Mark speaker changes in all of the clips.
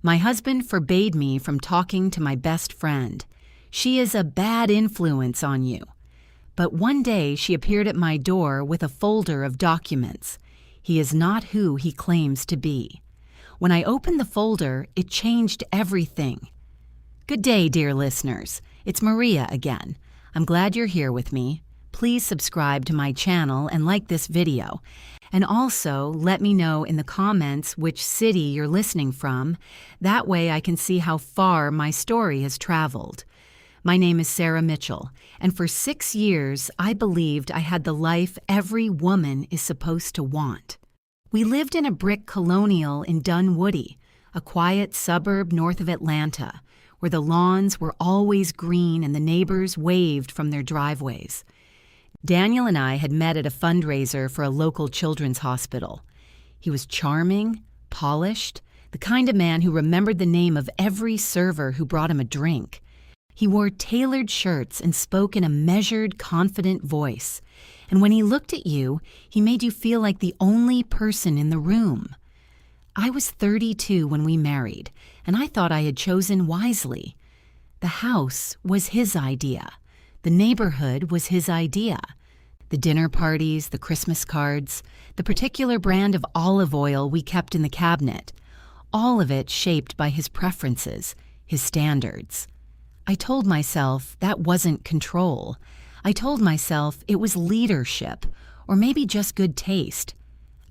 Speaker 1: My husband forbade me from talking to my best friend. She is a bad influence on you. But one day she appeared at my door with a folder of documents. He is not who he claims to be. When I opened the folder, it changed everything. Good day, dear listeners. It's Maria again. I'm glad you're here with me. Please subscribe to my channel and like this video. And also, let me know in the comments which city you're listening from. That way I can see how far my story has traveled. My name is Sarah Mitchell, and for 6 years I believed I had the life every woman is supposed to want. We lived in a brick colonial in Dunwoody, a quiet suburb north of Atlanta, where the lawns were always green and the neighbors waved from their driveways. Daniel and I had met at a fundraiser for a local children's hospital. He was charming, polished, the kind of man who remembered the name of every server who brought him a drink. He wore tailored shirts and spoke in a measured, confident voice. And when he looked at you, he made you feel like the only person in the room. I was 32 when we married, and I thought I had chosen wisely. The house was his idea. The neighborhood was his idea. The dinner parties, the Christmas cards, the particular brand of olive oil we kept in the cabinet, all of it shaped by his preferences, his standards. I told myself that wasn't control. I told myself it was leadership, or maybe just good taste.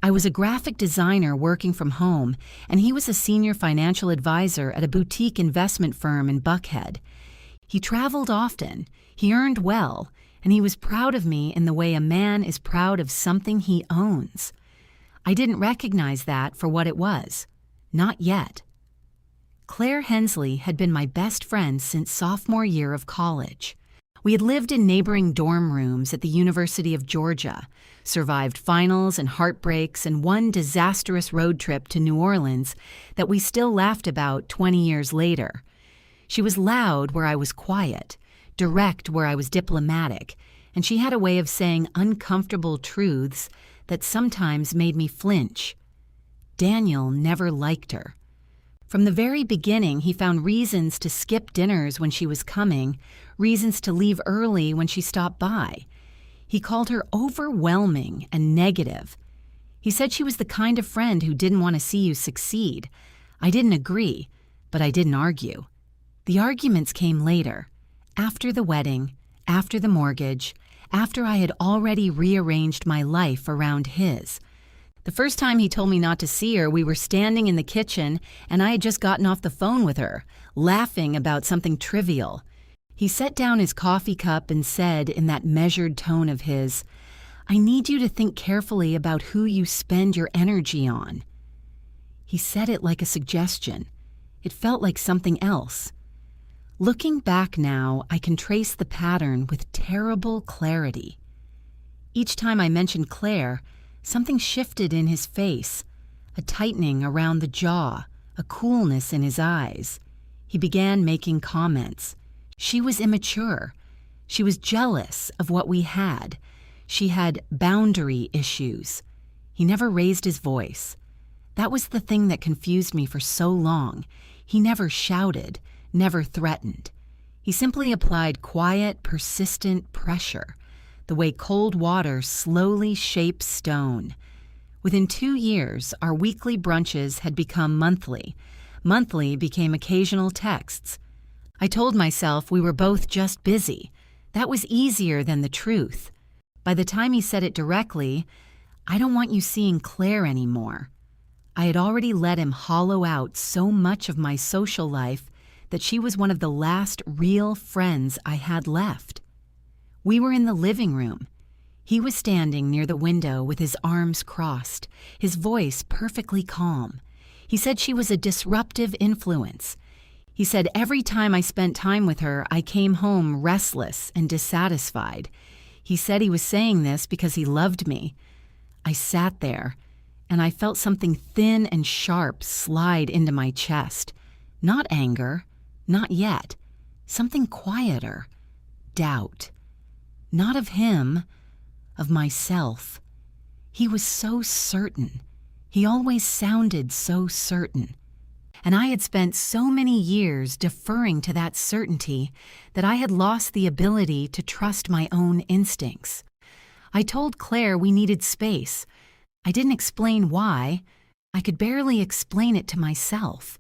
Speaker 1: I was a graphic designer working from home, and he was a senior financial advisor at a boutique investment firm in Buckhead. He traveled often, he earned well, and he was proud of me in the way a man is proud of something he owns. I didn't recognize that for what it was. Not yet. Claire Hensley had been my best friend since sophomore year of college. We had lived in neighboring dorm rooms at the University of Georgia, survived finals and heartbreaks, and one disastrous road trip to New Orleans that we still laughed about 20 years later. She was loud where I was quiet, direct where I was diplomatic, and she had a way of saying uncomfortable truths that sometimes made me flinch. Daniel never liked her. From the very beginning, he found reasons to skip dinners when she was coming, reasons to leave early when she stopped by. He called her overwhelming and negative. He said she was the kind of friend who didn't want to see you succeed. I didn't agree, but I didn't argue. The arguments came later, after the wedding, after the mortgage, after I had already rearranged my life around his. The first time he told me not to see her, we were standing in the kitchen, and I had just gotten off the phone with her, laughing about something trivial. He set down his coffee cup and said in that measured tone of his, "I need you to think carefully about who you spend your energy on." He said it like a suggestion. It felt like something else. Looking back now, I can trace the pattern with terrible clarity. Each time I mentioned Claire, something shifted in his face, a tightening around the jaw, a coolness in his eyes. He began making comments. She was immature. She was jealous of what we had. She had boundary issues. He never raised his voice. That was the thing that confused me for so long. He never shouted, never threatened. He simply applied quiet, persistent pressure, the way cold water slowly shapes stone. Within 2 years, our weekly brunches had become monthly. Monthly became occasional texts. I told myself we were both just busy. That was easier than the truth. By the time he said it directly, "I don't want you seeing Claire anymore," I had already let him hollow out so much of my social life that she was one of the last real friends I had left. We were in the living room. He was standing near the window with his arms crossed, his voice perfectly calm. He said she was a disruptive influence. He said every time I spent time with her, I came home restless and dissatisfied. He said he was saying this because he loved me. I sat there, and I felt something thin and sharp slide into my chest. Not anger, not yet. Something quieter. Doubt. Not of him, of myself. He was so certain. He always sounded so certain. and I had spent so many years deferring to that certainty that I had lost the ability to trust my own instincts. I told Claire we needed space. I didn't explain why. I could barely explain it to myself.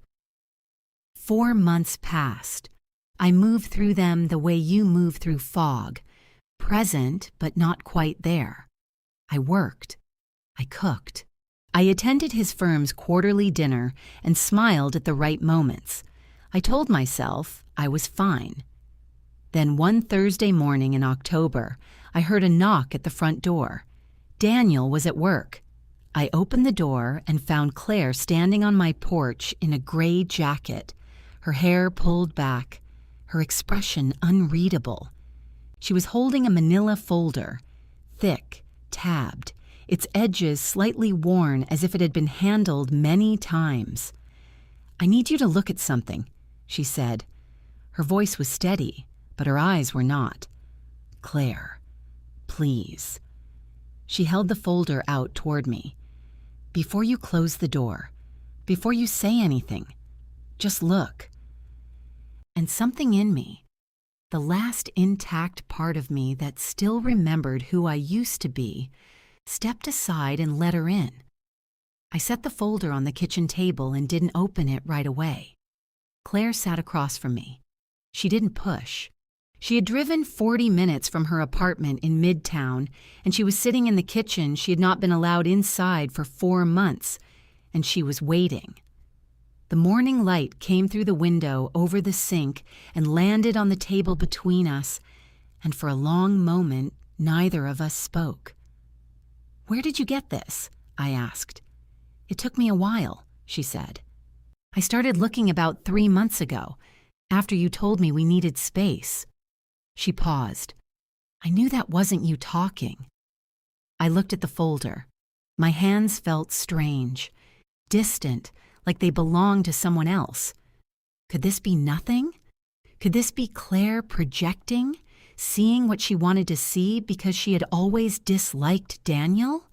Speaker 1: 4 months passed. I moved through them the way you move through fog, present but not quite there. I worked. I cooked. I attended his firm's quarterly dinner and smiled at the right moments. I told myself I was fine. Then one Thursday morning in October, I heard a knock at the front door. Daniel was at work. I opened the door and found Claire standing on my porch in a gray jacket, her hair pulled back, her expression unreadable. She was holding a manila folder, thick, tabbed, its edges slightly worn as if it had been handled many times. "I need you to look at something," she said. Her voice was steady, but her eyes were not. "Claire, please." She held the folder out toward me. "Before you close the door, before you say anything, just look." And something in me, the last intact part of me that still remembered who I used to be, stepped aside and let her in. I set the folder on the kitchen table and didn't open it right away. Claire sat across from me. She didn't push. She had driven 40 minutes from her apartment in Midtown, and she was sitting in the kitchen she had not been allowed inside for 4 months, and she was waiting. The morning light came through the window over the sink and landed on the table between us, and for a long moment, neither of us spoke. "Where did you get this?" I asked. "It took me a while," she said. "I started looking about 3 months ago, after you told me we needed space." She paused. "I knew that wasn't you talking." I looked at the folder. My hands felt strange, distant, like they belonged to someone else. Could this be nothing? Could this be Claire projecting, seeing what she wanted to see because she had always disliked Daniel?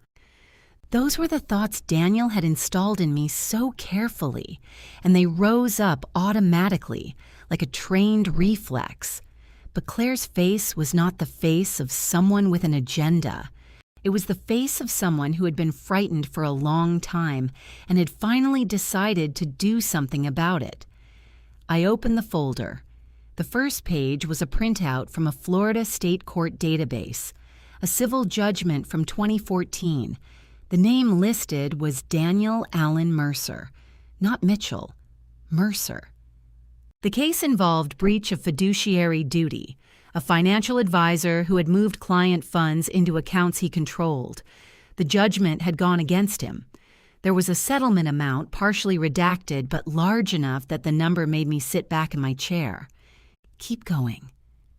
Speaker 1: Those were the thoughts Daniel had installed in me so carefully, and they rose up automatically, like a trained reflex. But Claire's face was not the face of someone with an agenda. It was the face of someone who had been frightened for a long time and had finally decided to do something about it. I opened the folder. The first page was a printout from a Florida state court database, a civil judgment from 2014. The name listed was Daniel Allen Mercer, not Mitchell, Mercer. The case involved breach of fiduciary duty, a financial advisor who had moved client funds into accounts he controlled. The judgment had gone against him. There was a settlement amount partially redacted but large enough that the number made me sit back in my chair. "Keep going,"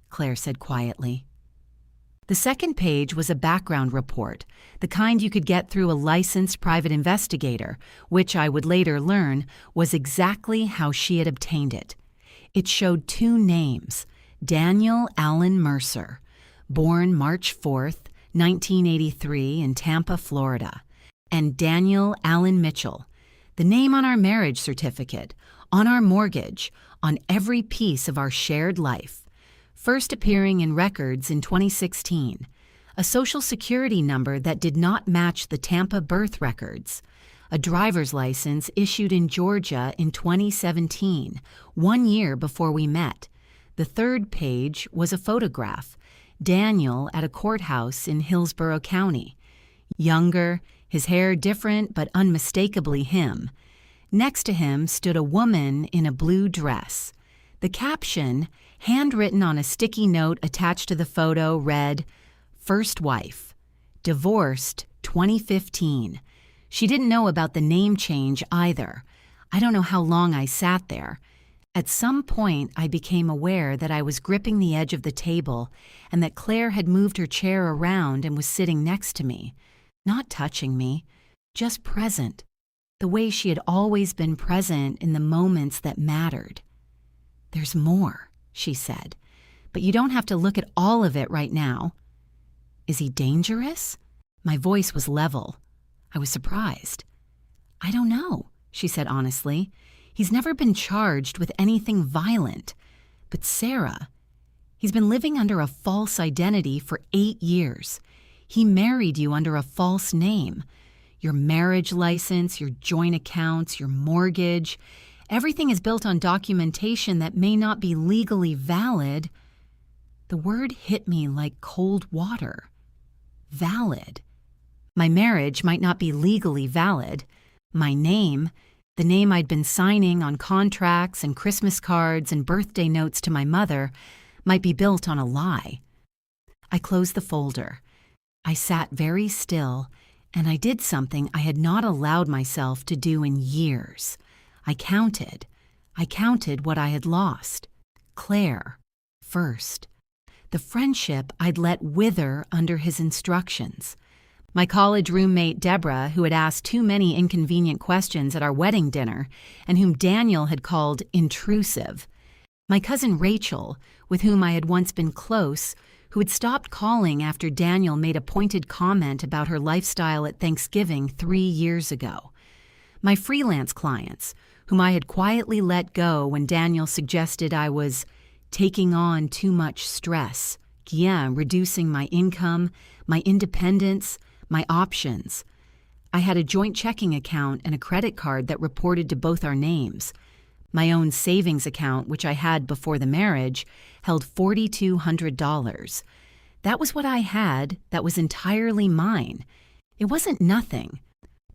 Speaker 1: Claire said quietly. The second page was a background report, the kind you could get through a licensed private investigator, which I would later learn was exactly how she had obtained it. It showed 2 names, Daniel Allen Mercer, born March 4th, 1983 in Tampa, Florida, and Daniel Allen Mitchell, the name on our marriage certificate, on our mortgage, on every piece of our shared life, first appearing in records in 2016, a social security number that did not match the Tampa birth records, a driver's license issued in Georgia in 2017, 1 year before we met. The third page was a photograph, Daniel at a courthouse in Hillsborough County. Younger, his hair different but unmistakably him. Next to him stood a woman in a blue dress. The caption, handwritten on a sticky note attached to the photo, read, "First wife, divorced 2015. She didn't know about the name change either. I don't know how long I sat there. At some point, I became aware that I was gripping the edge of the table and that Claire had moved her chair around and was sitting next to me, not touching me, just present, the way she had always been present in the moments that mattered. "There's more," she said, "but you don't have to look at all of it right now." "Is he dangerous?" My voice was level. I was surprised. "I don't know," she said honestly. He's never been charged with anything violent. But Sarah, he's been living under a false identity for 8 years. He married you under a false name. Your marriage license, your joint accounts, your mortgage, everything is built on documentation that may not be legally valid. The word hit me like cold water. Valid. My marriage might not be legally valid. My name, the name I'd been signing on contracts and Christmas cards and birthday notes to my mother, might be built on a lie. I closed the folder. I sat very still, and I did something I had not allowed myself to do in years. I counted. I counted what I had lost. Claire, first. The friendship I'd let wither under his instructions. My college roommate Deborah, who had asked too many inconvenient questions at our wedding dinner, and whom Daniel had called intrusive. My cousin Rachel, with whom I had once been close, who had stopped calling after Daniel made a pointed comment about her lifestyle at Thanksgiving 3 years ago. My freelance clients, whom I had quietly let go when Daniel suggested I was taking on too much stress, reducing my income, my independence, my options. I had a joint checking account and a credit card that reported to both our names. My own savings account, which I had before the marriage, held $4,200. That was what I had that was entirely mine. It wasn't nothing,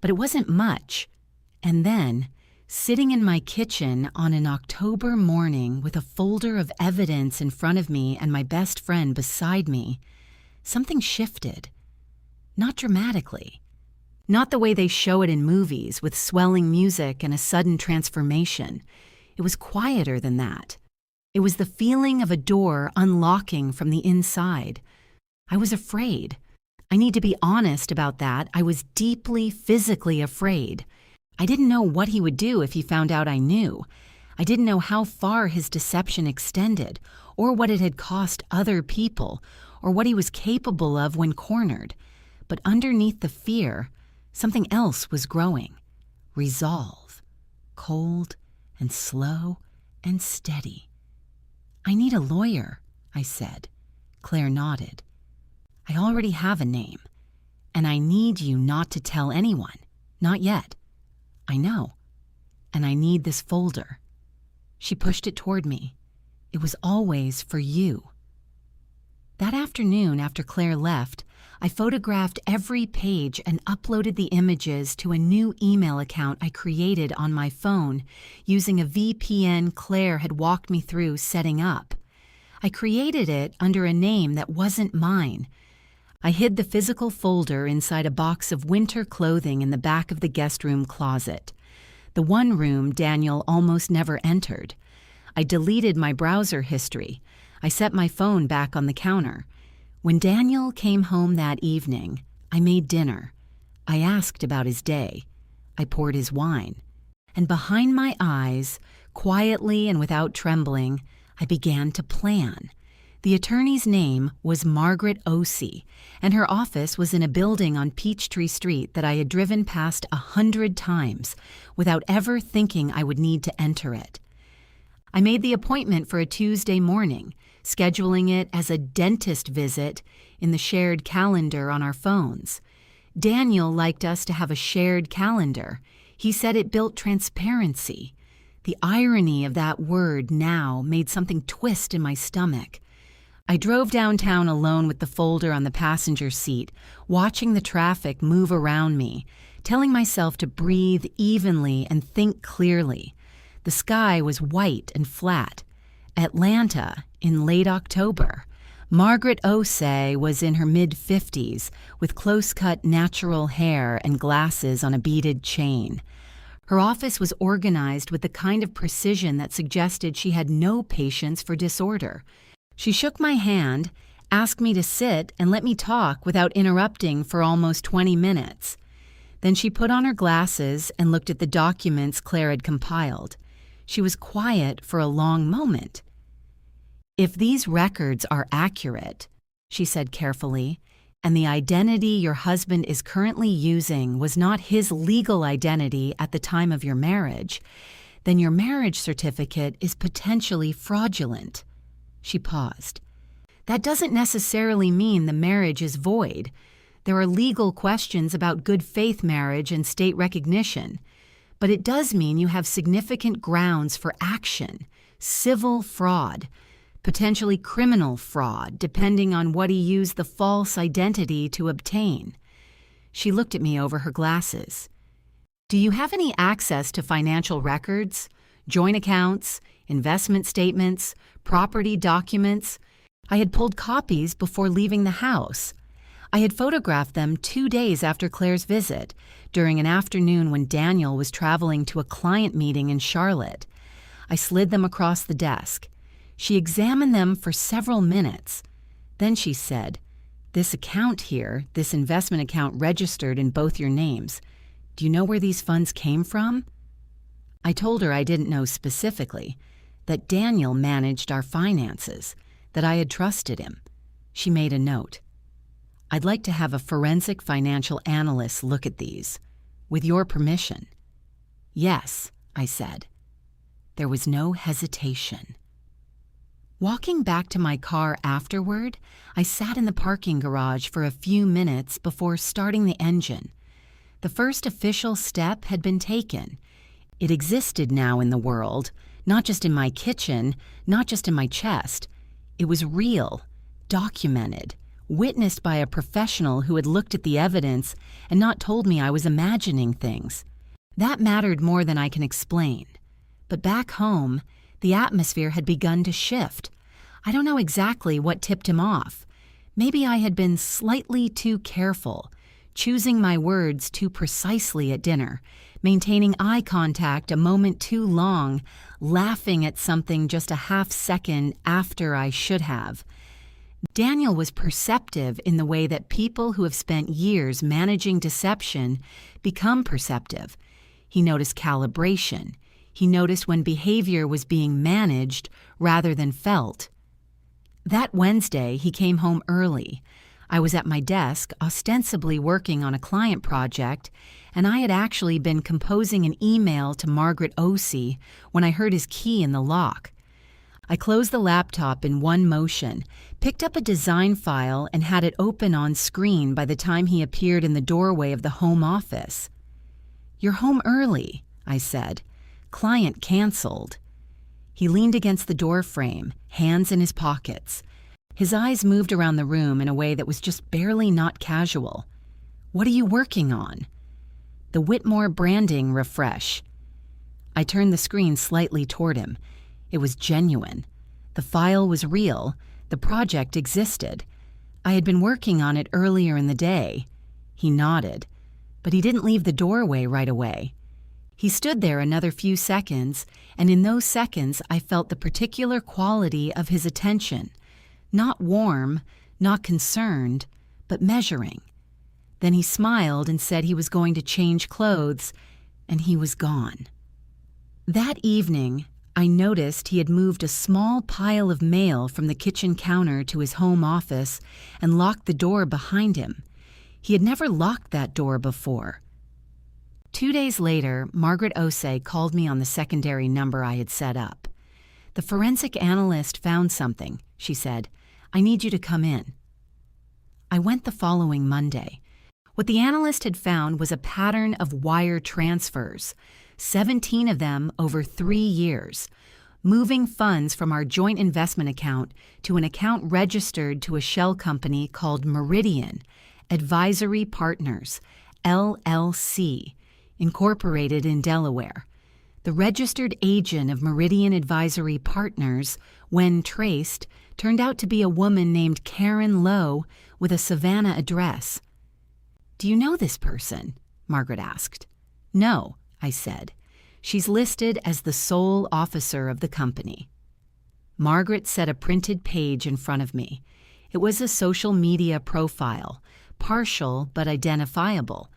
Speaker 1: but it wasn't much. And then, sitting in my kitchen on an October morning with a folder of evidence in front of me and my best friend beside me, something shifted. Not dramatically. Not the way they show it in movies with swelling music and a sudden transformation. It was quieter than that. It was the feeling of a door unlocking from the inside. I was afraid. I need to be honest about that. I was deeply physically afraid. I didn't know what he would do if he found out I knew. I didn't know how far his deception extended, or what it had cost other people, or what he was capable of when cornered. But underneath the fear, something else was growing. Resolve. Cold and slow and steady. "I need a lawyer," I said. Claire nodded. "I already have a name, and I need you not to tell anyone. Not yet." "I know. And I need this folder." She pushed it toward me. "It was always for you." That afternoon, after Claire left, I photographed every page and uploaded the images to a new email account I created on my phone using a VPN Claire had walked me through setting up. I created it under a name that wasn't mine. I hid the physical folder inside a box of winter clothing in the back of the guest room closet, the one room Daniel almost never entered. I deleted my browser history. I set my phone back on the counter. When Daniel came home that evening, I made dinner. I asked about his day. I poured his wine. And behind my eyes, quietly and without trembling, I began to plan. The attorney's name was Margaret Osei, and her office was in a building on Peachtree Street that I had driven past 100 times without ever thinking I would need to enter it. I made the appointment for a Tuesday morning, scheduling it as a dentist visit in the shared calendar on our phones. Daniel liked us to have a shared calendar. He said it built transparency. The irony of that word now made something twist in my stomach. I drove downtown alone with the folder on the passenger seat, watching the traffic move around me, telling myself to breathe evenly and think clearly. The sky was white and flat. Atlanta, in late October. Margaret Osei was in her mid-50s, with close-cut natural hair and glasses on a beaded chain. Her office was organized with the kind of precision that suggested she had no patience for disorder. She shook my hand, asked me to sit and let me talk without interrupting for almost 20 minutes. Then she put on her glasses and looked at the documents Claire had compiled. She was quiet for a long moment. "If these records are accurate," she said carefully, "and the identity your husband is currently using was not his legal identity at the time of your marriage, then your marriage certificate is potentially fraudulent." She paused. "That doesn't necessarily mean the marriage is void. There are legal questions about good faith marriage and state recognition. But it does mean you have significant grounds for action, civil fraud, potentially criminal fraud, depending on what he used the false identity to obtain." She looked at me over her glasses. "Do you have any access to financial records, joint accounts, investment statements, property documents?" I had pulled copies before leaving the house. I had photographed them 2 days after Claire's visit, during an afternoon when Daniel was traveling to a client meeting in Charlotte. I slid them across the desk. She examined them for several minutes. Then she said, "This account here, this investment account registered in both your names. Do you know where these funds came from?" I told her I didn't know specifically, that Daniel managed our finances, that I had trusted him. She made a note. "I'd like to have a forensic financial analyst look at these. With your permission." "Yes," I said. There was no hesitation. Walking back to my car afterward, I sat in the parking garage for a few minutes before starting the engine. The first official step had been taken. It existed now in the world, not just in my kitchen, not just in my chest. It was real, documented, witnessed by a professional who had looked at the evidence and not told me I was imagining things. That mattered more than I can explain. But back home, the atmosphere had begun to shift. I don't know exactly what tipped him off. Maybe I had been slightly too careful, choosing my words too precisely at dinner, maintaining eye contact a moment too long, laughing at something just a half second after I should have. Daniel was perceptive in the way that people who have spent years managing deception become perceptive. He noticed calibration. He noticed when behavior was being managed rather than felt. That Wednesday, he came home early. I was at my desk, ostensibly working on a client project, and I had actually been composing an email to Margaret Osei when I heard his key in the lock. I closed the laptop in one motion, picked up a design file, and had it open on screen by the time he appeared in the doorway of the home office. "You're home early," I said. "Client canceled." He leaned against the door frame, hands in his pockets. His eyes moved around the room in a way that was just barely not casual. "What are you working on?" "The Whitmore branding refresh." I turned the screen slightly toward him. It was genuine. The file was real. The project existed. I had been working on it earlier in the day. He nodded, but he didn't leave the doorway right away. He stood there another few seconds, and in those seconds I felt the particular quality of his attention. Not warm, not concerned, but measuring. Then he smiled and said he was going to change clothes, and he was gone. That evening, I noticed he had moved a small pile of mail from the kitchen counter to his home office and locked the door behind him. He had never locked that door before. 2 days later, Margaret Osei called me on the secondary number I had set up. "The forensic analyst found something," she said. "I need you to come in." I went the following Monday. What the analyst had found was a pattern of wire transfers, 17 of them over 3 years, moving funds from our joint investment account to an account registered to a shell company called Meridian Advisory Partners, LLC, incorporated in Delaware. The registered agent of Meridian Advisory Partners, when traced, turned out to be a woman named Karen Lowe with a Savannah address. "Do you know this person?" Margaret asked. "No," I said. "She's listed as the sole officer of the company." Margaret set a printed page in front of me. It was a social media profile, partial but identifiable.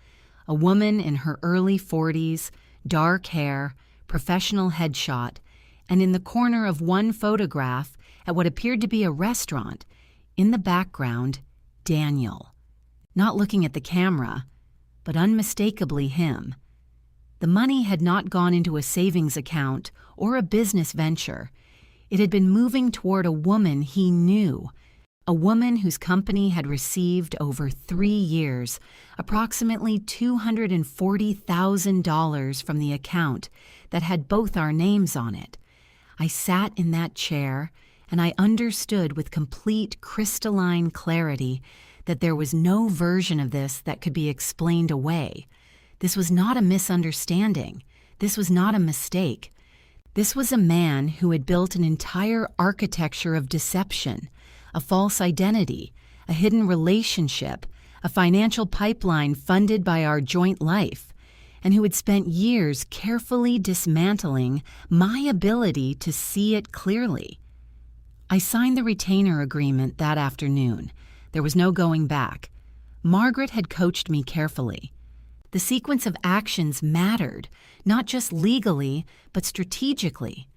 Speaker 1: A woman in her early 40s, dark hair, professional headshot, and in the corner of one photograph at what appeared to be a restaurant, in the background, Daniel. Not looking at the camera, but unmistakably him. The money had not gone into a savings account or a business venture. It had been moving toward a woman he knew, a woman whose company had received over 3 years, approximately $240,000 from the account that had both our names on it. I sat in that chair, and I understood with complete crystalline clarity that there was no version of this that could be explained away. This was not a misunderstanding. This was not a mistake. This was a man who had built an entire architecture of deception, a false identity, a hidden relationship, a financial pipeline funded by our joint life, and who had spent years carefully dismantling my ability to see it clearly. I signed the retainer agreement that afternoon. There was no going back. Margaret had coached me carefully. The sequence of actions mattered, not just legally, but strategically.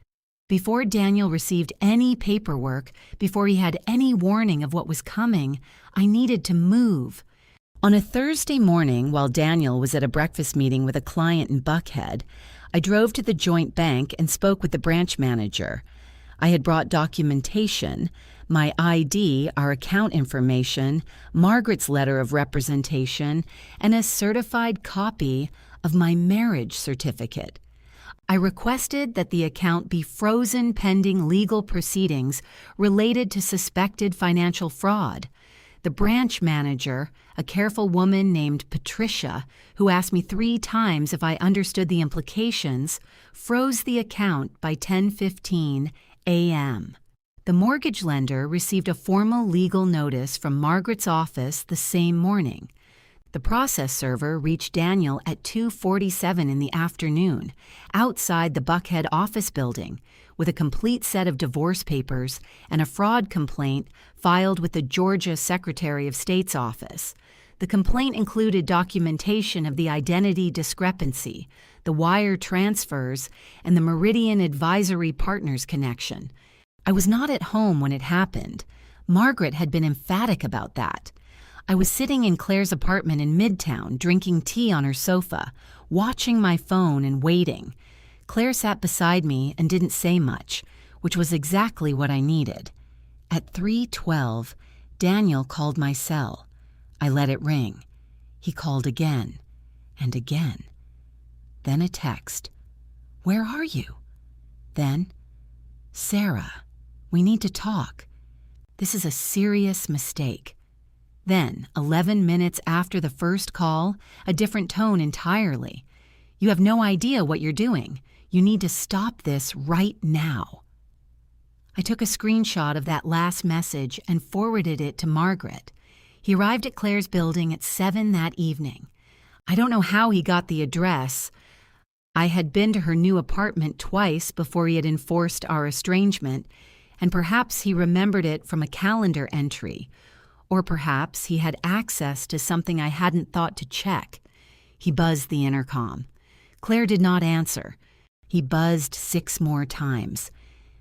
Speaker 1: Before Daniel received any paperwork, before he had any warning of what was coming, I needed to move. On a Thursday morning, while Daniel was at a breakfast meeting with a client in Buckhead, I drove to the joint bank and spoke with the branch manager. I had brought documentation, my ID, our account information, Margaret's letter of representation, and a certified copy of my marriage certificate. I requested that the account be frozen pending legal proceedings related to suspected financial fraud. The branch manager, a careful woman named Patricia, who asked me 3 times if I understood the implications, froze the account by 10:15 a.m. The mortgage lender received a formal legal notice from Margaret's office the same morning. The process server reached Daniel at 2:47 in the afternoon, outside the Buckhead office building, with a complete set of divorce papers and a fraud complaint filed with the Georgia Secretary of State's office. The complaint included documentation of the identity discrepancy, the wire transfers, and the Meridian Advisory Partners connection. I was not at home when it happened. Margaret had been emphatic about that. I was sitting in Claire's apartment in Midtown, drinking tea on her sofa, watching my phone and waiting. Claire sat beside me and didn't say much, which was exactly what I needed. At 3:12, Daniel called my cell. I let it ring. He called again and again. Then a text. "Where are you?" Then, "Sarah, we need to talk. This is a serious mistake." Then, 11 minutes after the first call, a different tone entirely. "You have no idea what you're doing. You need to stop this right now." I took a screenshot of that last message and forwarded it to Margaret. He arrived at Claire's building at 7 that evening. I don't know how he got the address. I had been to her new apartment twice before he had enforced our estrangement, and perhaps he remembered it from a calendar entry, or perhaps he had access to something I hadn't thought to check. He buzzed the intercom. Claire did not answer. He buzzed 6 more times.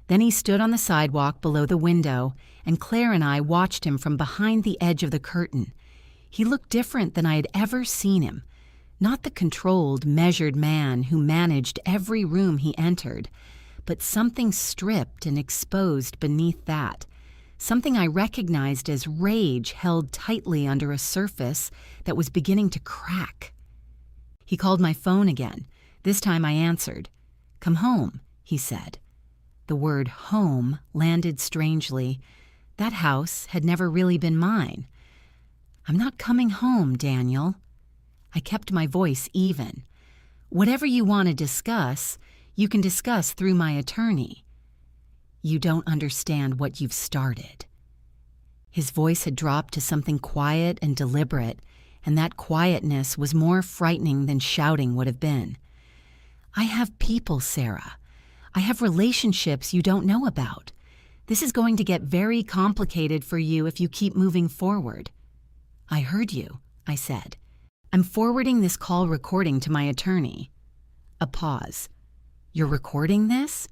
Speaker 1: Then he stood on the sidewalk below the window, and Claire and I watched him from behind the edge of the curtain. He looked different than I had ever seen him. Not the controlled, measured man who managed every room he entered, but something stripped and exposed beneath that. Something I recognized as rage held tightly under a surface that was beginning to crack. He called my phone again. This time I answered. "Come home," he said. The word home landed strangely. That house had never really been mine. "I'm not coming home, Daniel." I kept my voice even. "Whatever you want to discuss, you can discuss through my attorney." "You don't understand what you've started." His voice had dropped to something quiet and deliberate, and that quietness was more frightening than shouting would have been. "I have people, Sarah. I have relationships you don't know about. This is going to get very complicated for you if you keep moving forward." "I heard you," I said. "I'm forwarding this call recording to my attorney." A pause. "You're recording this?"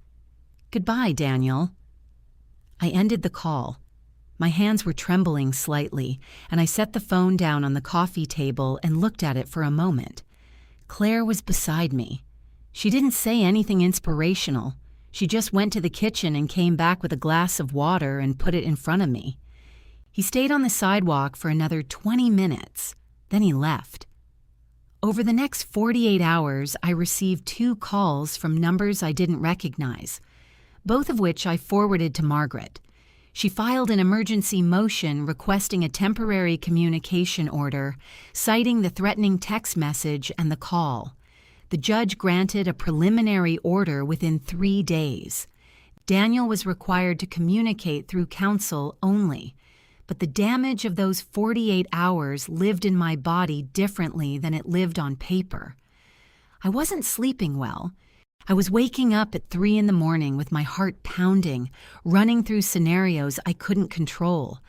Speaker 1: "Goodbye, Daniel." I ended the call. My hands were trembling slightly, and I set the phone down on the coffee table and looked at it for a moment. Claire was beside me. She didn't say anything inspirational. She just went to the kitchen and came back with a glass of water and put it in front of me. He stayed on the sidewalk for another 20 minutes. Then he left. Over the next 48 hours, I received 2 calls from numbers I didn't recognize, both of which I forwarded to Margaret. She filed an emergency motion requesting a temporary communication order, citing the threatening text message and the call. The judge granted a preliminary order within 3 days. Daniel was required to communicate through counsel only, but the damage of those 48 hours lived in my body differently than it lived on paper. I wasn't sleeping well. I was waking up at 3 a.m. with my heart pounding, running through scenarios I couldn't control.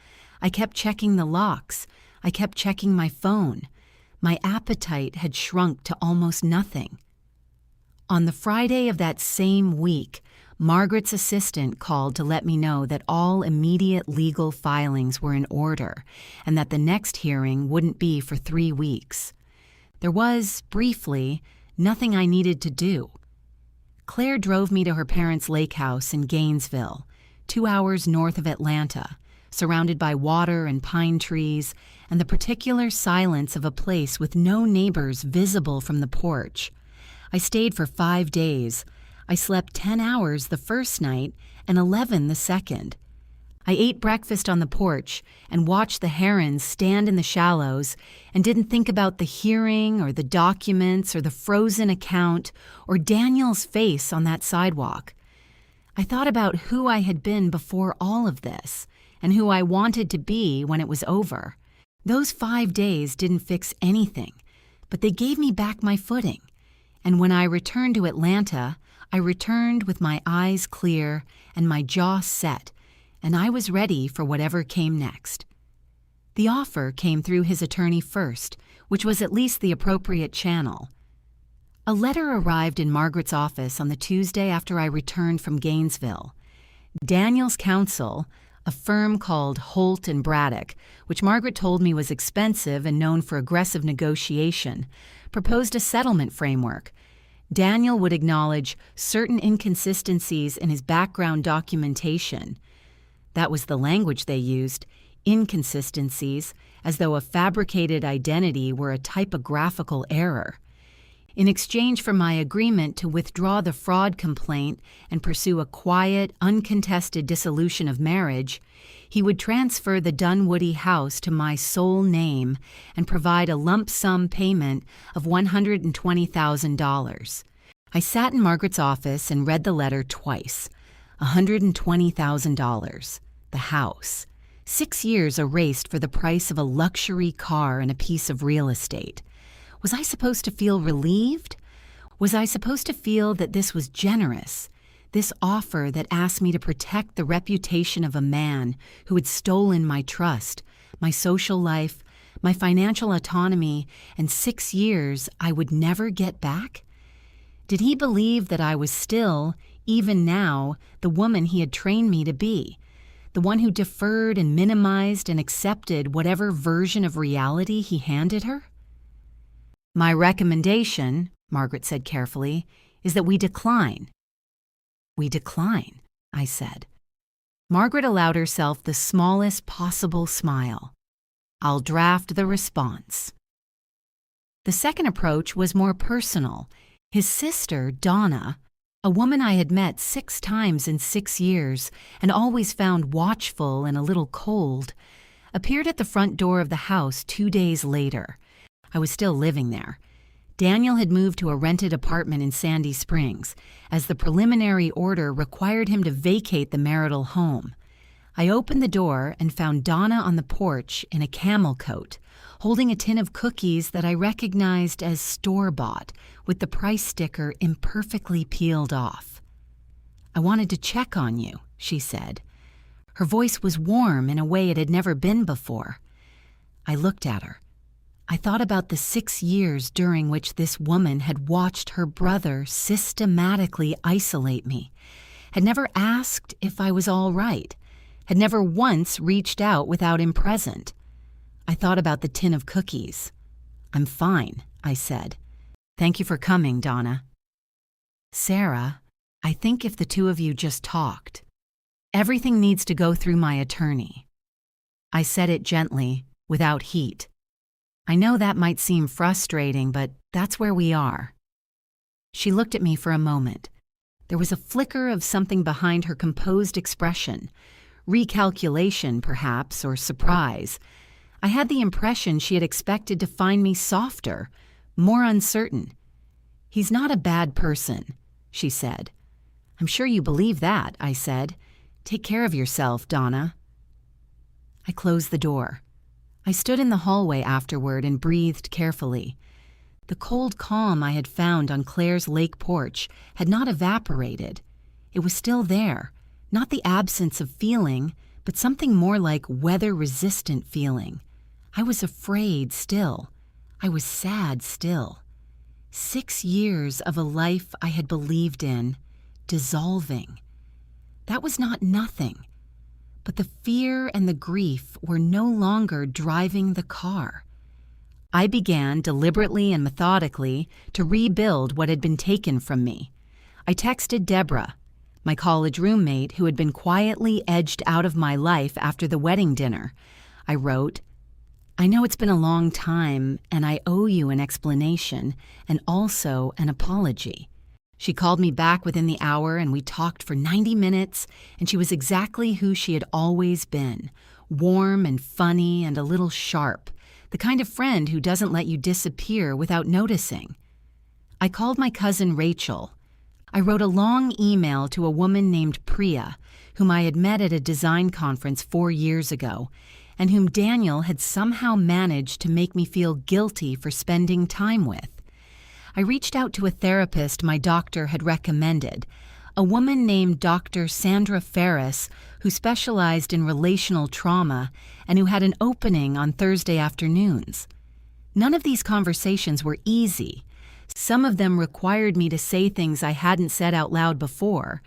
Speaker 1: I kept checking the locks. I kept checking my phone. My appetite had shrunk to almost nothing. On the Friday of that same week, Margaret's assistant called to let me know that all immediate legal filings were in order and that the next hearing wouldn't be for 3 weeks. There was, briefly, nothing I needed to do. Claire drove me to her parents' lake house in Gainesville, 2 hours north of Atlanta, surrounded by water and pine trees and the particular silence of a place with no neighbors visible from the porch. I stayed for 5 days. I slept 10 hours the first night and 11 the second. I ate breakfast on the porch and watched the herons stand in the shallows and didn't think about the hearing or the documents or the frozen account or Daniel's face on that sidewalk. I thought about who I had been before all of this and who I wanted to be when it was over. Those 5 days didn't fix anything, but they gave me back my footing. And when I returned to Atlanta, I returned with my eyes clear and my jaw set, and I was ready for whatever came next. The offer came through his attorney first, which was at least the appropriate channel. A letter arrived in Margaret's office on the Tuesday after I returned from Gainesville. Daniel's counsel, a firm called Holt and Braddock, which Margaret told me was expensive and known for aggressive negotiation, proposed a settlement framework. Daniel would acknowledge certain inconsistencies in his background documentation. That was the language they used, inconsistencies, as though a fabricated identity were a typographical error. In exchange for my agreement to withdraw the fraud complaint and pursue a quiet, uncontested dissolution of marriage, he would transfer the Dunwoody house to my sole name and provide a lump sum payment of $120,000. I sat in Margaret's office and read the letter twice. $120,000. The house. 6 years erased for the price of a luxury car and a piece of real estate. Was I supposed to feel relieved? Was I supposed to feel that this was generous? This offer that asked me to protect the reputation of a man who had stolen my trust, my social life, my financial autonomy, and 6 years I would never get back? Did he believe that I was still, even now, the woman he had trained me to be? The one who deferred and minimized and accepted whatever version of reality he handed her? My recommendation, Margaret said carefully, is that we decline. We decline, I said. Margaret allowed herself the smallest possible smile. I'll draft the response. The second approach was more personal. His sister, Donna, a woman I had met 6 times in 6 years and always found watchful and a little cold, appeared at the front door of the house 2 days later. I was still living there. Daniel had moved to a rented apartment in Sandy Springs, as the preliminary order required him to vacate the marital home. I opened the door and found Donna on the porch in a camel coat, holding a tin of cookies that I recognized as store-bought, with the price sticker imperfectly peeled off. I wanted to check on you, she said. Her voice was warm in a way it had never been before. I looked at her. I thought about the 6 years during which this woman had watched her brother systematically isolate me, had never asked if I was all right, had never once reached out without him present. I thought about the tin of cookies. I'm fine, I said. Thank you for coming, Donna. Sarah, I think if the two of you just talked. Everything needs to go through my attorney. I said it gently, without heat. I know that might seem frustrating, but that's where we are. She looked at me for a moment. There was a flicker of something behind her composed expression. Recalculation, perhaps, or surprise. I had the impression she had expected to find me softer, more uncertain. He's not a bad person, she said. I'm sure you believe that, I said. Take care of yourself, Donna. I closed the door. I stood in the hallway afterward and breathed carefully. The cold calm I had found on Claire's lake porch had not evaporated. It was still there, not the absence of feeling, but something more like weather-resistant feeling. I was afraid still. I was sad still. 6 years of a life I had believed in, dissolving. That was not nothing. But the fear and the grief were no longer driving the car. I began, deliberately and methodically, to rebuild what had been taken from me. I texted Deborah, my college roommate who had been quietly edged out of my life after the wedding dinner. I wrote, I know it's been a long time, and I owe you an explanation and also an apology. She called me back within the hour, and we talked for 90 minutes, and she was exactly who she had always been, warm and funny and a little sharp, the kind of friend who doesn't let you disappear without noticing. I called my cousin Rachel. I wrote a long email to a woman named Priya, whom I had met at a design conference 4 years ago, and whom Daniel had somehow managed to make me feel guilty for spending time with. I reached out to a therapist my doctor had recommended, a woman named Dr. Sandra Ferris, who specialized in relational trauma and who had an opening on Thursday afternoons. None of these conversations were easy. Some of them required me to say things I hadn't said out loud before,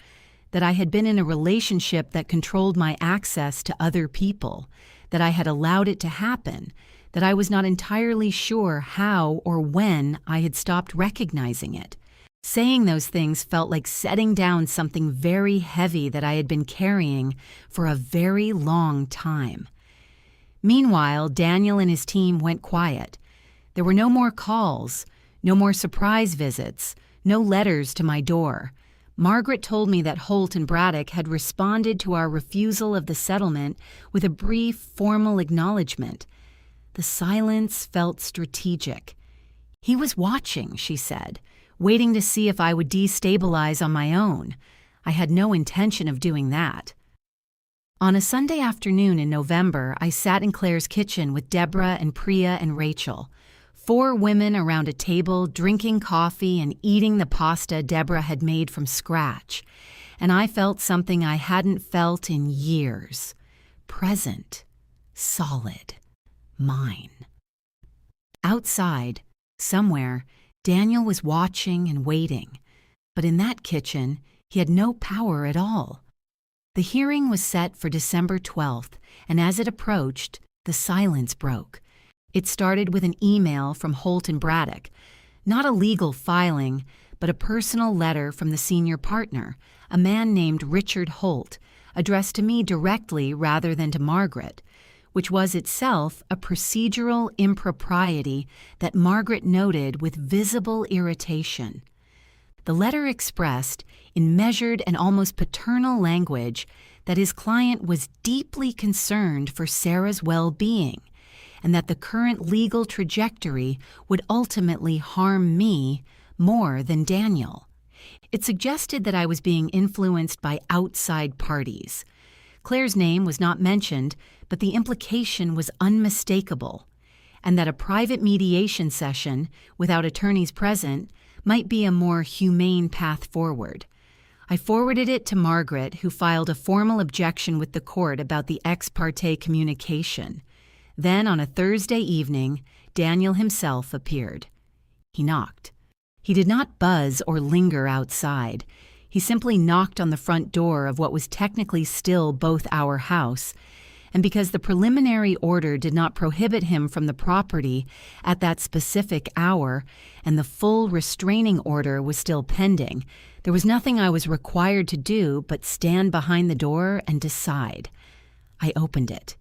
Speaker 1: that I had been in a relationship that controlled my access to other people, that I had allowed it to happen, that I was not entirely sure how or when I had stopped recognizing it. Saying those things felt like setting down something very heavy that I had been carrying for a very long time. Meanwhile, Daniel and his team went quiet. There were no more calls, no more surprise visits, no letters to my door. Margaret told me that Holt and Braddock had responded to our refusal of the settlement with a brief, formal acknowledgement. The silence felt strategic. He was watching, she said, waiting to see if I would destabilize on my own. I had no intention of doing that. On a Sunday afternoon in November, I sat in Claire's kitchen with Deborah and Priya and Rachel, 4 women around a table drinking coffee and eating the pasta Deborah had made from scratch, and I felt something I hadn't felt in years. Present, solid, mine. Outside, somewhere, Daniel was watching and waiting, but in that kitchen, he had no power at all. The hearing was set for December 12th, and as it approached, the silence broke. It started with an email from Holt and Braddock, not a legal filing, but a personal letter from the senior partner, a man named Richard Holt, addressed to me directly rather than to Margaret, which was itself a procedural impropriety that Margaret noted with visible irritation. The letter expressed, in measured and almost paternal language, that his client was deeply concerned for Sarah's well-being, and that the current legal trajectory would ultimately harm me more than Daniel. It suggested that I was being influenced by outside parties. Claire's name was not mentioned, but the implication was unmistakable, and that a private mediation session, without attorneys present, might be a more humane path forward. I forwarded it to Margaret, who filed a formal objection with the court about the ex parte communication. Then, on a Thursday evening, Daniel himself appeared. He knocked. He did not buzz or linger outside. He simply knocked on the front door of what was technically still both our house, and because the preliminary order did not prohibit him from the property at that specific hour, and the full restraining order was still pending, there was nothing I was required to do but stand behind the door and decide. I opened it.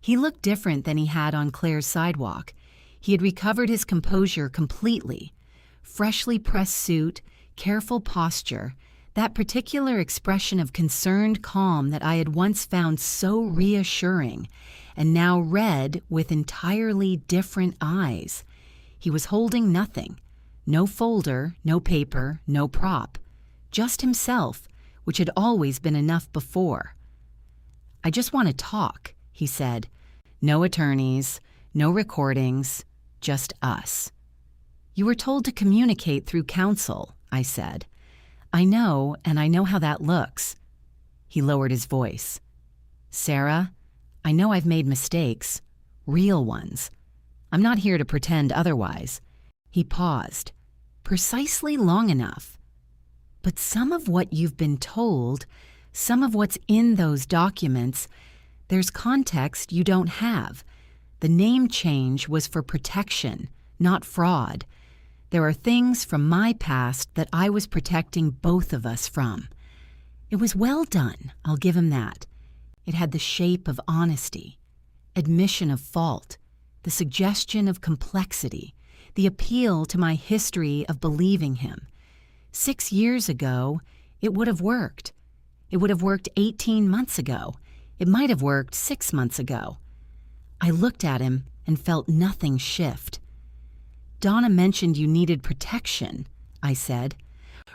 Speaker 1: He looked different than he had on Claire's sidewalk. He had recovered his composure completely. Freshly pressed suit, careful posture, that particular expression of concerned calm that I had once found so reassuring, and now read with entirely different eyes. He was holding nothing. No folder, no paper, no prop. Just himself, which had always been enough before. "I just want to talk," he said. "No attorneys, no recordings, just us." "You were told to communicate through counsel," I said. "I know, and I know how that looks." He lowered his voice. "Sarah, I know I've made mistakes, real ones. I'm not here to pretend otherwise." He paused, precisely long enough. "But some of what you've been told, some of what's in those documents, there's context you don't have. The name change was for protection, not fraud. There are things from my past that I was protecting both of us from. It was well done, I'll give him that. It had the shape of honesty, admission of fault, the suggestion of complexity, the appeal to my history of believing him. 6 years ago, it would have worked. It would have worked 18 months ago. It might have worked 6 months ago." I looked at him and felt nothing shift. "Donna mentioned you needed protection," I said.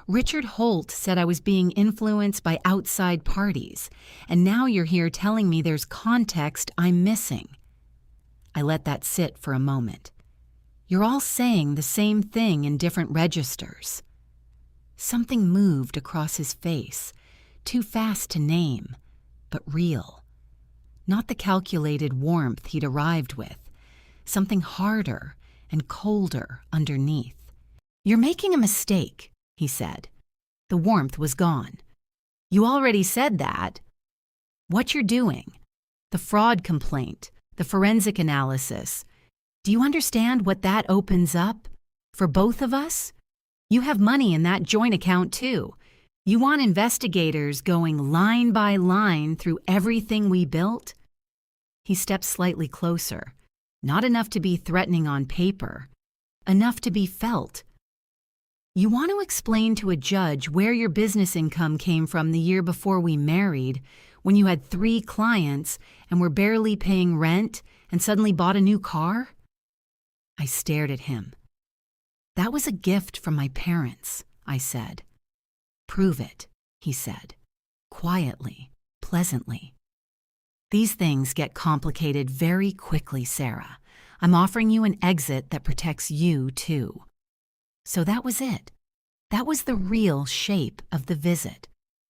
Speaker 1: "Richard Holt said I was being influenced by outside parties, and now you're here telling me there's context I'm missing." I let that sit for a moment. "You're all saying the same thing in different registers." Something moved across his face, too fast to name, but real. Not the calculated warmth he'd arrived with, something harder and colder underneath. "You're making a mistake," he said. The warmth was gone. "You already said that. What you're doing, the fraud complaint, the forensic analysis, do you understand what that opens up for both of us? You have money in that joint account too. You want investigators going line by line through everything we built?" He stepped slightly closer. Not enough to be threatening on paper, enough to be felt. "You want to explain to a judge where your business income came from the year before we married, when you had 3 clients and were barely paying rent and suddenly bought a new car?" I stared at him. "That was a gift from my parents," I said. "Prove it," he said, quietly, pleasantly. "These things get complicated very quickly, Sarah. I'm offering you an exit that protects you, too." So that was it. That was the real shape of the visit.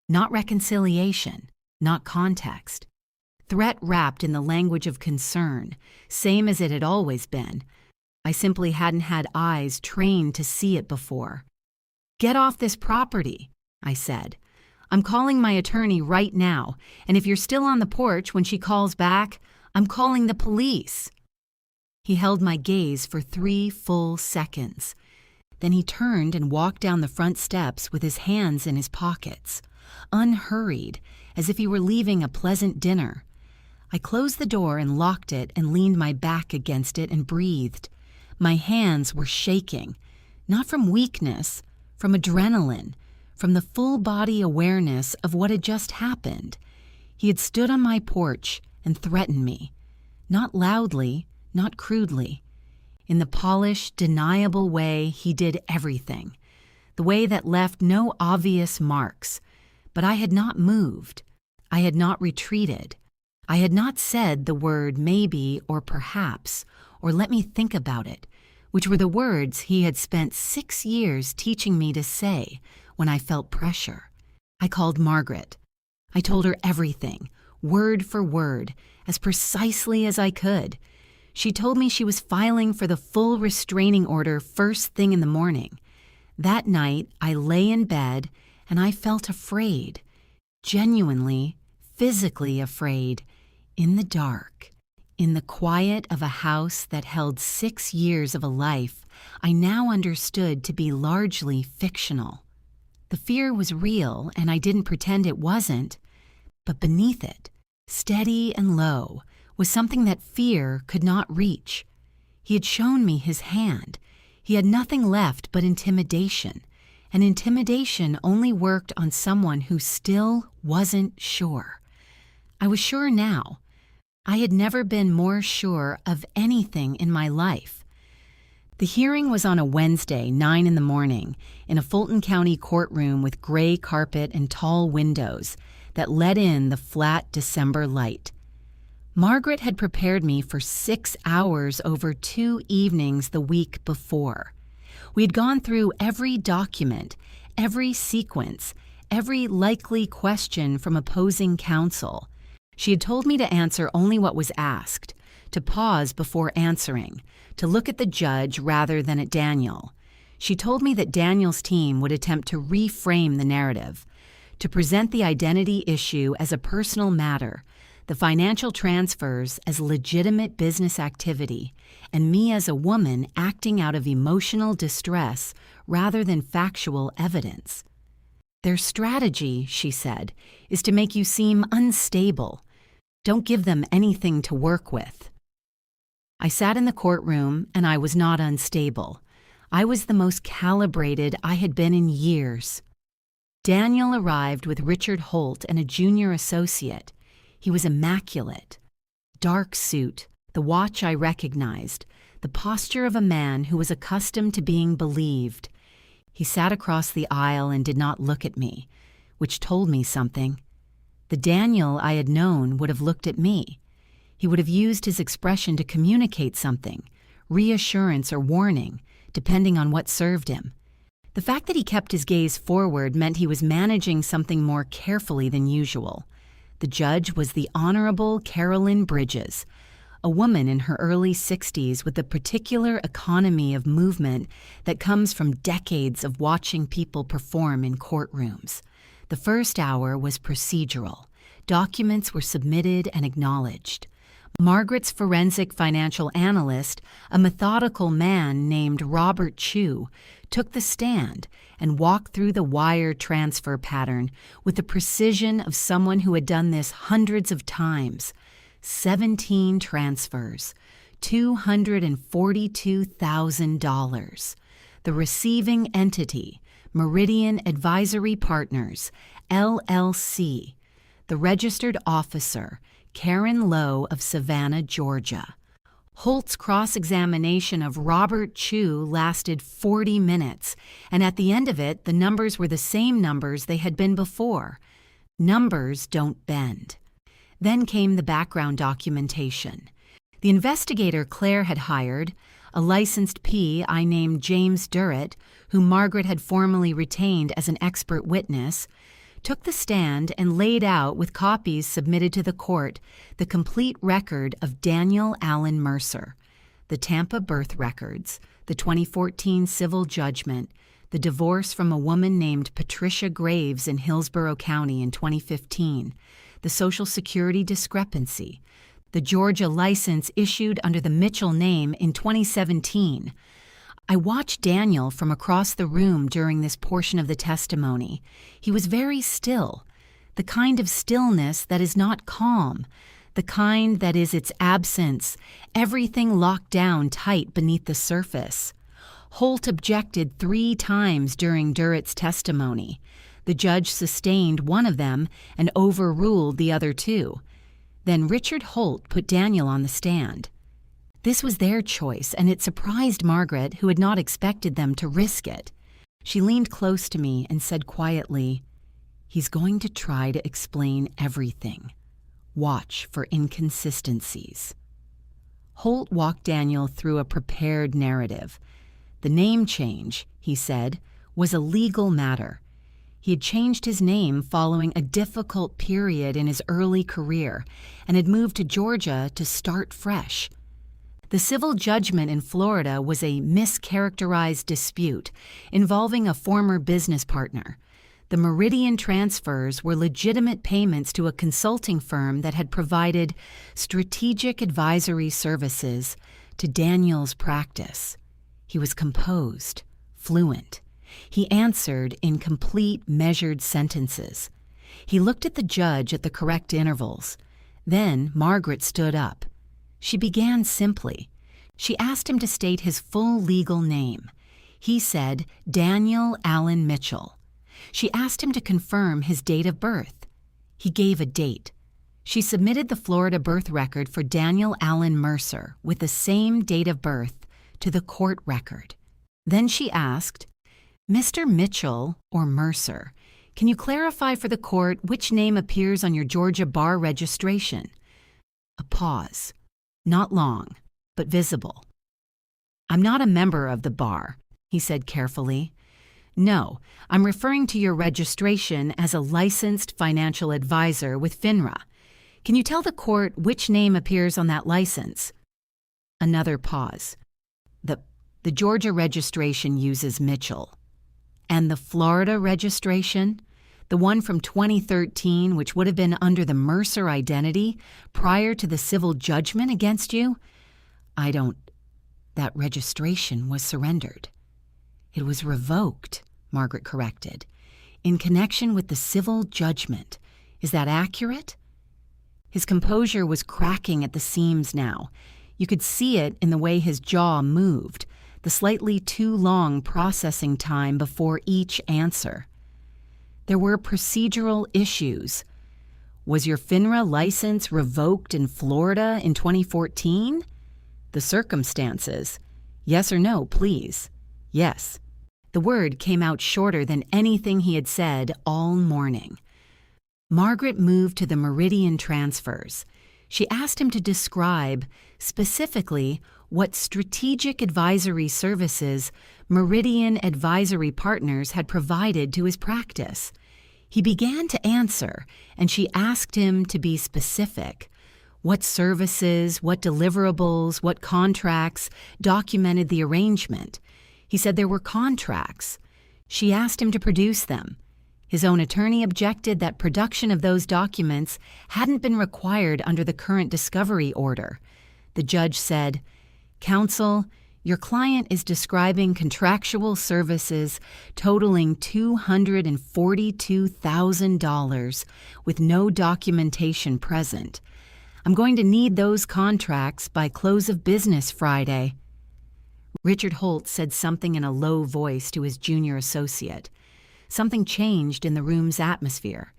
Speaker 1: Not reconciliation, not context. Threat wrapped in the language of concern, same as it had always been. I simply hadn't had eyes trained to see it before. "Get off this property," I said. "I'm calling my attorney right now, and if you're still on the porch when she calls back, I'm calling the police." He held my gaze for 3 full seconds. Then he turned and walked down the front steps with his hands in his pockets, unhurried, as if he were leaving a pleasant dinner. I closed the door and locked it and leaned my back against it and breathed. My hands were shaking, not from weakness, from adrenaline, from the full-body awareness of what had just happened. He had stood on my porch and threatened me, not loudly, not crudely. In the polished, deniable way he did everything, the way that left no obvious marks. But I had not moved. I had not retreated. I had not said the word maybe or perhaps, or let me think about it, which were the words he had spent 6 years teaching me to say when I felt pressure. I called Margaret. I told her everything, word for word, as precisely as I could. She told me she was filing for the full restraining order first thing in the morning. That night, I lay in bed and I felt afraid, genuinely, physically afraid, In the dark, in the quiet of a house that held 6 years of a life I now understood to be largely fictional. The fear was real, and I didn't pretend it wasn't. But beneath it, steady and low, was something that fear could not reach. He had shown me his hand. He had nothing left but intimidation, and intimidation only worked on someone who still wasn't sure. I was sure now. I had never been more sure of anything in my life. The hearing was on a Wednesday, 9 in the morning, in a Fulton County courtroom with gray carpet and tall windows that let in the flat December light. Margaret had prepared me for 6 hours over 2 evenings the week before. We had gone through every document, every sequence, every likely question from opposing counsel. She had told me to answer only what was asked, to pause before answering, to look at the judge rather than at Daniel. She told me that Daniel's team would attempt to reframe the narrative, to present the identity issue as a personal matter, the financial transfers as legitimate business activity, and me as a woman acting out of emotional distress rather than factual evidence. Their strategy, she said, is to make you seem unstable. Don't give them anything to work with. I sat in the courtroom, and I was not unstable. I was the most calibrated I had been in years. Daniel arrived with Richard Holt and a junior associate. He was immaculate. Dark suit, the watch I recognized, the posture of a man who was accustomed to being believed. He sat across the aisle and did not look at me, which told me something. The Daniel I had known would have looked at me. He would have used his expression to communicate something, reassurance or warning, depending on what served him. The fact that he kept his gaze forward meant he was managing something more carefully than usual. The judge was the Honorable Carolyn Bridges, a woman in her early 60s with a particular economy of movement that comes from decades of watching people perform in courtrooms. The first hour was procedural. Documents were submitted and acknowledged. Margaret's forensic financial analyst, a methodical man named Robert Chu, took the stand and walked through the wire transfer pattern with the precision of someone who had done this hundreds of times. 17 transfers, $242,000. The receiving entity, Meridian Advisory Partners, LLC. The registered officer, Karen Lowe of Savannah, Georgia. Holt's cross-examination of Robert Chu lasted 40 minutes, and at the end of it, the numbers were the same numbers they had been before. Numbers don't bend. Then came the background documentation. The investigator Claire had hired, a licensed P I named James Durrett, whom Margaret had formally retained as an expert witness, took the stand and laid out with copies submitted to the court the complete record of Daniel Allen Mercer, the Tampa birth records, the 2014 civil judgment, the divorce from a woman named Patricia Graves in Hillsborough County in 2015, the Social Security discrepancy, the Georgia license issued under the Mitchell name in 2017. I watched Daniel from across the room during this portion of the testimony. He was very still, the kind of stillness that is not calm, the kind that is its absence, everything locked down tight beneath the surface. Holt objected 3 times during Durrett's testimony. The judge sustained one of them and overruled the other 2. Then Richard Holt put Daniel on the stand. This was their choice, and it surprised Margaret, who had not expected them to risk it. She leaned close to me and said quietly, "He's going to try to explain everything. Watch for inconsistencies." Holt walked Daniel through a prepared narrative. The name change, he said, was a legal matter. He had changed his name following a difficult period in his early career and had moved to Georgia to start fresh. The civil judgment in Florida was a mischaracterized dispute involving a former business partner. The Meridian transfers were legitimate payments to a consulting firm that had provided strategic advisory services to Daniel's practice. He was composed, fluent. He answered in complete, measured sentences. He looked at the judge at the correct intervals. Then Margaret stood up. She began simply. She asked him to state his full legal name. He said Daniel Allen Mitchell. She asked him to confirm his date of birth. He gave a date. She submitted the Florida birth record for Daniel Allen Mercer with the same date of birth to the court record. Then she asked, "Mr. Mitchell or Mercer, can you clarify for the court which name appears on your Georgia bar registration?" A pause. Not long, but visible. "I'm not a member of the bar," he said carefully. "No, I'm referring to your registration as a licensed financial advisor with FINRA. Can you tell the court which name appears on that license?" Another pause. The Georgia registration uses Mitchell. "And the Florida registration? The one from 2013, which would have been under the Mercer identity prior to the civil judgment against you?" That registration was surrendered. "It was revoked," Margaret corrected, "in connection with the civil judgment. Is that accurate?" His composure was cracking at the seams now. You could see it in the way his jaw moved, the slightly too long processing time before each answer. "There were procedural issues. Was your FINRA license revoked in Florida in 2014? The circumstances. Yes or no, please." "Yes." The word came out shorter than anything he had said all morning. Margaret moved to the Meridian transfers. She asked him to describe, specifically, what strategic advisory services Meridian Advisory Partners had provided to his practice. He began to answer, and she asked him to be specific. What services, what deliverables, what contracts documented the arrangement? He said there were contracts. She asked him to produce them. His own attorney objected that production of those documents hadn't been required under the current discovery order. The judge said, "Counsel, your client is describing contractual services totaling $242,000 with no documentation present. I'm going to need those contracts by close of business Friday." Richard Holt said something in a low voice to his junior associate. Something changed in the room's atmosphere.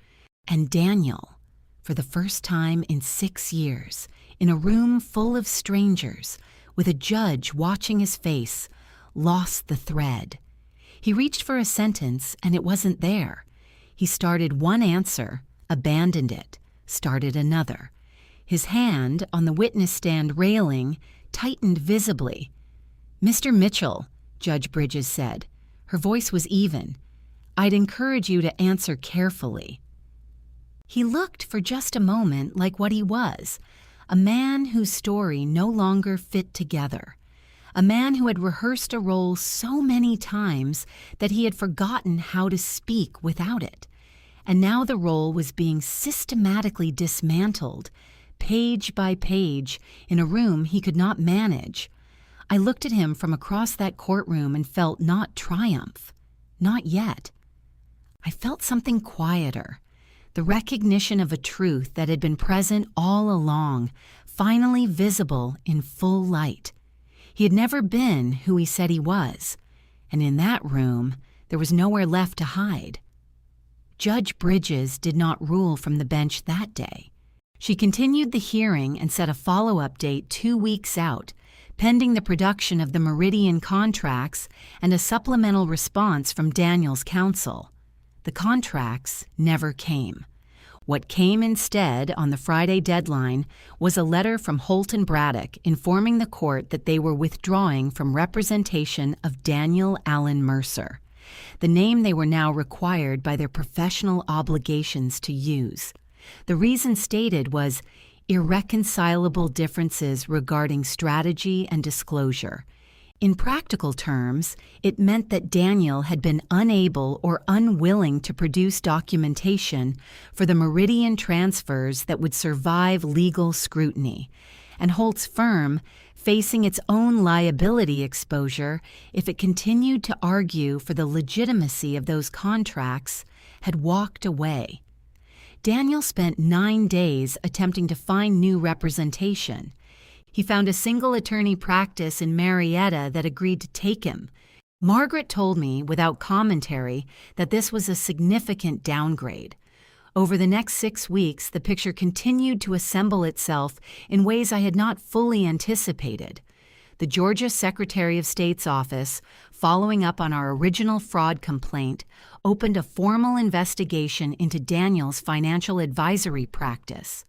Speaker 1: And Daniel, for the first time in 6 years, in a room full of strangers, with a judge watching his face, lost the thread. He reached for a sentence, and it wasn't there. He started one answer, abandoned it, started another. His hand on the witness stand railing tightened visibly. "Mr. Mitchell," Judge Bridges said. Her voice was even. "I'd encourage you to answer carefully." He looked for just a moment like what he was, a man whose story no longer fit together, a man who had rehearsed a role so many times that he had forgotten how to speak without it. And now the role was being systematically dismantled, page by page, in a room he could not manage. I looked at him from across that courtroom and felt not triumph, not yet. I felt something quieter, the recognition of a truth that had been present all along, finally visible in full light. He had never been who he said he was, and in that room there was nowhere left to hide. Judge Bridges did not rule from the bench that day. She continued the hearing and set a follow-up date 2 weeks out, pending the production of the Meridian contracts and a supplemental response from Daniel's counsel. The contracts never came. What came instead on the Friday deadline was a letter from Holt and Braddock informing the court that they were withdrawing from representation of Daniel Allen Mercer, the name they were now required by their professional obligations to use. The reason stated was irreconcilable differences regarding strategy and disclosure. In practical terms, it meant that Daniel had been unable or unwilling to produce documentation for the Meridian transfers that would survive legal scrutiny, and Holt's firm, facing its own liability exposure if it continued to argue for the legitimacy of those contracts, had walked away. Daniel spent 9 days attempting to find new representation. He found a single attorney practice in Marietta that agreed to take him. Margaret told me, without commentary, that this was a significant downgrade. Over the next 6 weeks, the picture continued to assemble itself in ways I had not fully anticipated. The Georgia Secretary of State's office, following up on our original fraud complaint, opened a formal investigation into Daniel's financial advisory practice.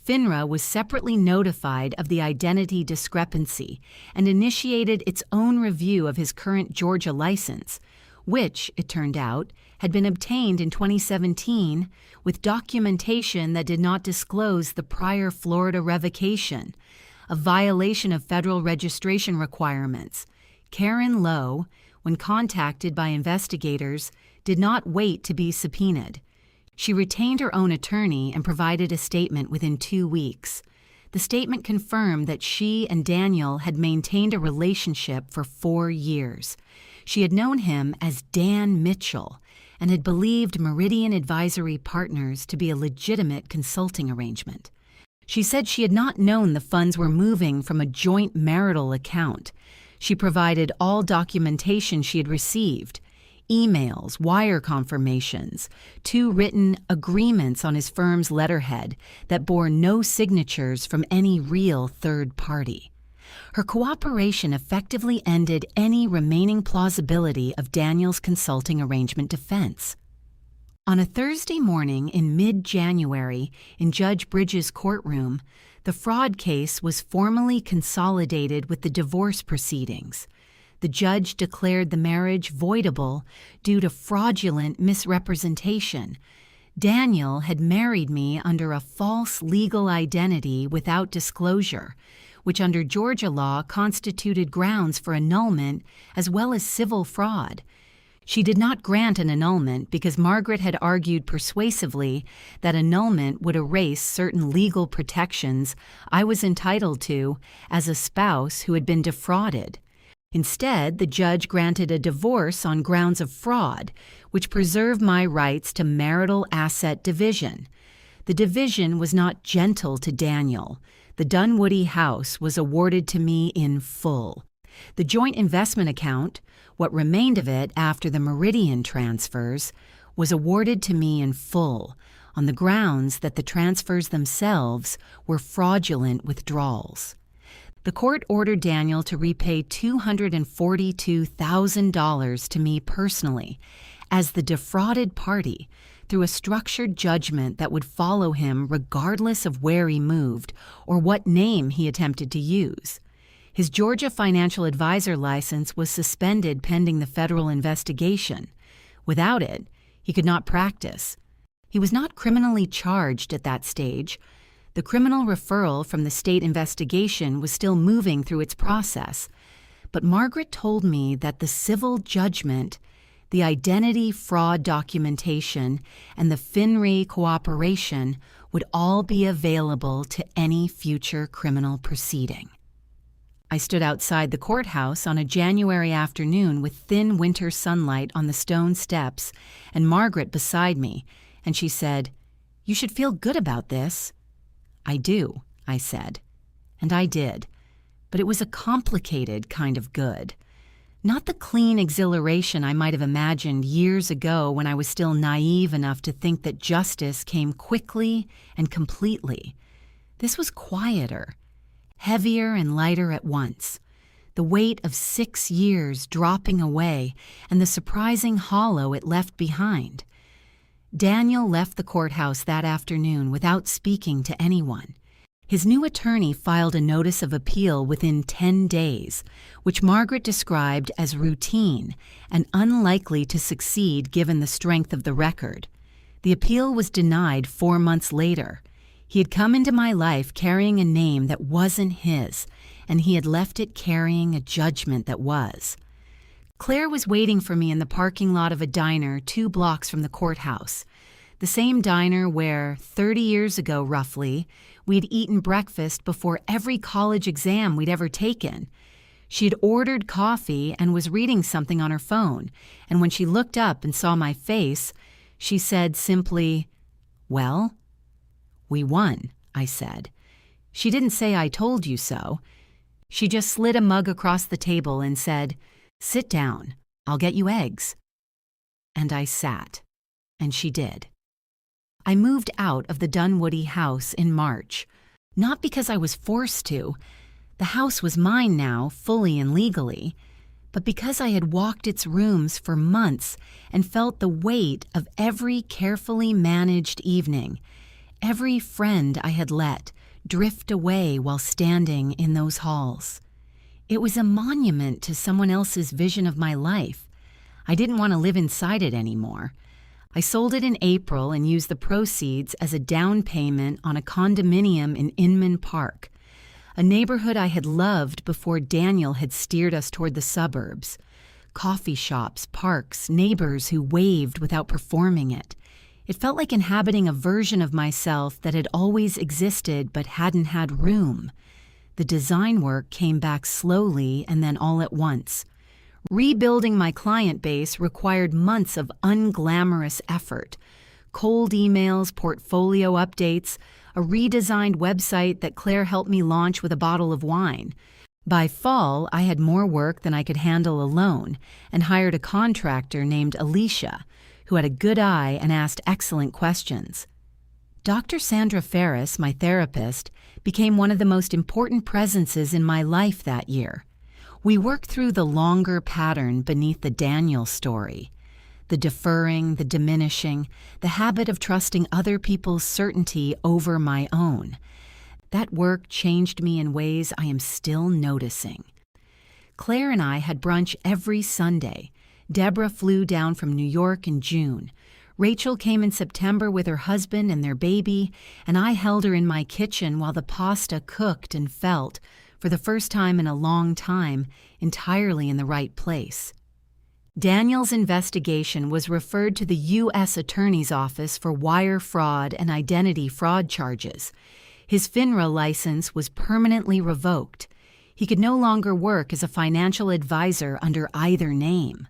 Speaker 1: FINRA was separately notified of the identity discrepancy and initiated its own review of his current Georgia license, which, it turned out, had been obtained in 2017 with documentation that did not disclose the prior Florida revocation, a violation of federal registration requirements. Karen Lowe, when contacted by investigators, did not wait to be subpoenaed. She retained her own attorney and provided a statement within 2 weeks. The statement confirmed that she and Daniel had maintained a relationship for 4 years. She had known him as Dan Mitchell and had believed Meridian Advisory Partners to be a legitimate consulting arrangement. She said she had not known the funds were moving from a joint marital account. She provided all documentation she had received: emails, wire confirmations, 2 written agreements on his firm's letterhead that bore no signatures from any real third party. Her cooperation effectively ended any remaining plausibility of Daniel's consulting arrangement defense. On a Thursday morning in mid-January in Judge Bridges' courtroom, the fraud case was formally consolidated with the divorce proceedings. The judge declared the marriage voidable due to fraudulent misrepresentation. Daniel had married me under a false legal identity without disclosure, which under Georgia law constituted grounds for annulment as well as civil fraud. She did not grant an annulment because Margaret had argued persuasively that annulment would erase certain legal protections I was entitled to as a spouse who had been defrauded. Instead, the judge granted a divorce on grounds of fraud, which preserved my rights to marital asset division. The division was not gentle to Daniel. The Dunwoody house was awarded to me in full. The joint investment account, what remained of it after the Meridian transfers, was awarded to me in full, on the grounds that the transfers themselves were fraudulent withdrawals. The court ordered Daniel to repay $242,000 to me personally, as the defrauded party, through a structured judgment that would follow him regardless of where he moved or what name he attempted to use. His Georgia financial advisor license was suspended pending the federal investigation. Without it, he could not practice. He was not criminally charged at that stage. The criminal referral from the state investigation was still moving through its process, but Margaret told me that the civil judgment, the identity fraud documentation, and the FINRA cooperation would all be available to any future criminal proceeding. I stood outside the courthouse on a January afternoon with thin winter sunlight on the stone steps and Margaret beside me, and she said, "You should feel good about this." "I do," I said. And I did. But it was a complicated kind of good. Not the clean exhilaration I might have imagined years ago when I was still naive enough to think that justice came quickly and completely. This was quieter, heavier and lighter at once. The weight of 6 years dropping away and the surprising hollow it left behind. Daniel left the courthouse that afternoon without speaking to anyone. His new attorney filed a notice of appeal within 10 days, which Margaret described as routine and unlikely to succeed given the strength of the record. The appeal was denied 4 months later. He had come into my life carrying a name that wasn't his, and he had left it carrying a judgment that was. Claire was waiting for me in the parking lot of a diner 2 blocks from the courthouse, the same diner where, 30 years ago roughly, we'd eaten breakfast before every college exam we'd ever taken. She'd ordered coffee and was reading something on her phone, and when she looked up and saw my face, she said simply, "Well?" "We won," I said. She didn't say I told you so. She just slid a mug across the table and said, "Sit down. I'll get you eggs." And I sat, and she did. I moved out of the Dunwoody house in March, not because I was forced to. The house was mine now, fully and legally, but because I had walked its rooms for months and felt the weight of every carefully managed evening, every friend I had let drift away while standing in those halls. It was a monument to someone else's vision of my life. I didn't want to live inside it anymore. I sold it in April and used the proceeds as a down payment on a condominium in Inman Park, a neighborhood I had loved before Daniel had steered us toward the suburbs. Coffee shops, parks, neighbors who waved without performing it. It felt like inhabiting a version of myself that had always existed but hadn't had room. The design work came back slowly and then all at once. Rebuilding my client base required months of unglamorous effort. Cold emails, portfolio updates, a redesigned website that Claire helped me launch with a bottle of wine. By fall, I had more work than I could handle alone and hired a contractor named Alicia, who had a good eye and asked excellent questions. Dr. Sandra Ferris, my therapist, became one of the most important presences in my life that year. We worked through the longer pattern beneath the Daniel story. The deferring, the diminishing, the habit of trusting other people's certainty over my own. That work changed me in ways I am still noticing. Claire and I had brunch every Sunday. Deborah flew down from New York in June. Rachel came in September with her husband and their baby, and I held her in my kitchen while the pasta cooked and felt, for the first time in a long time, entirely in the right place. Daniel's investigation was referred to the U.S. Attorney's Office for wire fraud and identity fraud charges. His FINRA license was permanently revoked. He could no longer work as a financial advisor under either name.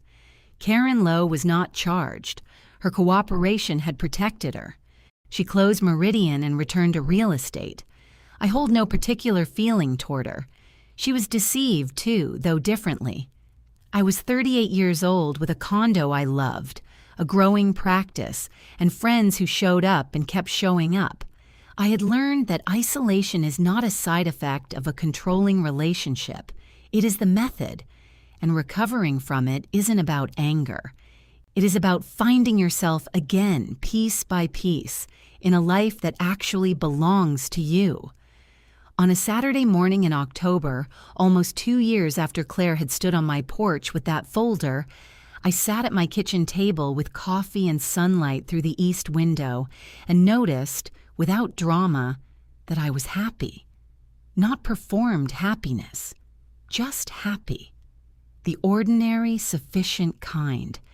Speaker 1: Karen Lowe was not charged. Her cooperation had protected her. She closed Meridian and returned to real estate. I hold no particular feeling toward her. She was deceived, too, though differently. I was 38 years old with a condo I loved, a growing practice, and friends who showed up and kept showing up. I had learned that isolation is not a side effect of a controlling relationship. It is the method, and recovering from it isn't about anger. It is about finding yourself again, piece by piece, in a life that actually belongs to you. On a Saturday morning in October, almost 2 years after Claire had stood on my porch with that folder, I sat at my kitchen table with coffee and sunlight through the east window and noticed, without drama, that I was happy. Not performed happiness, just happy. The ordinary, sufficient kind.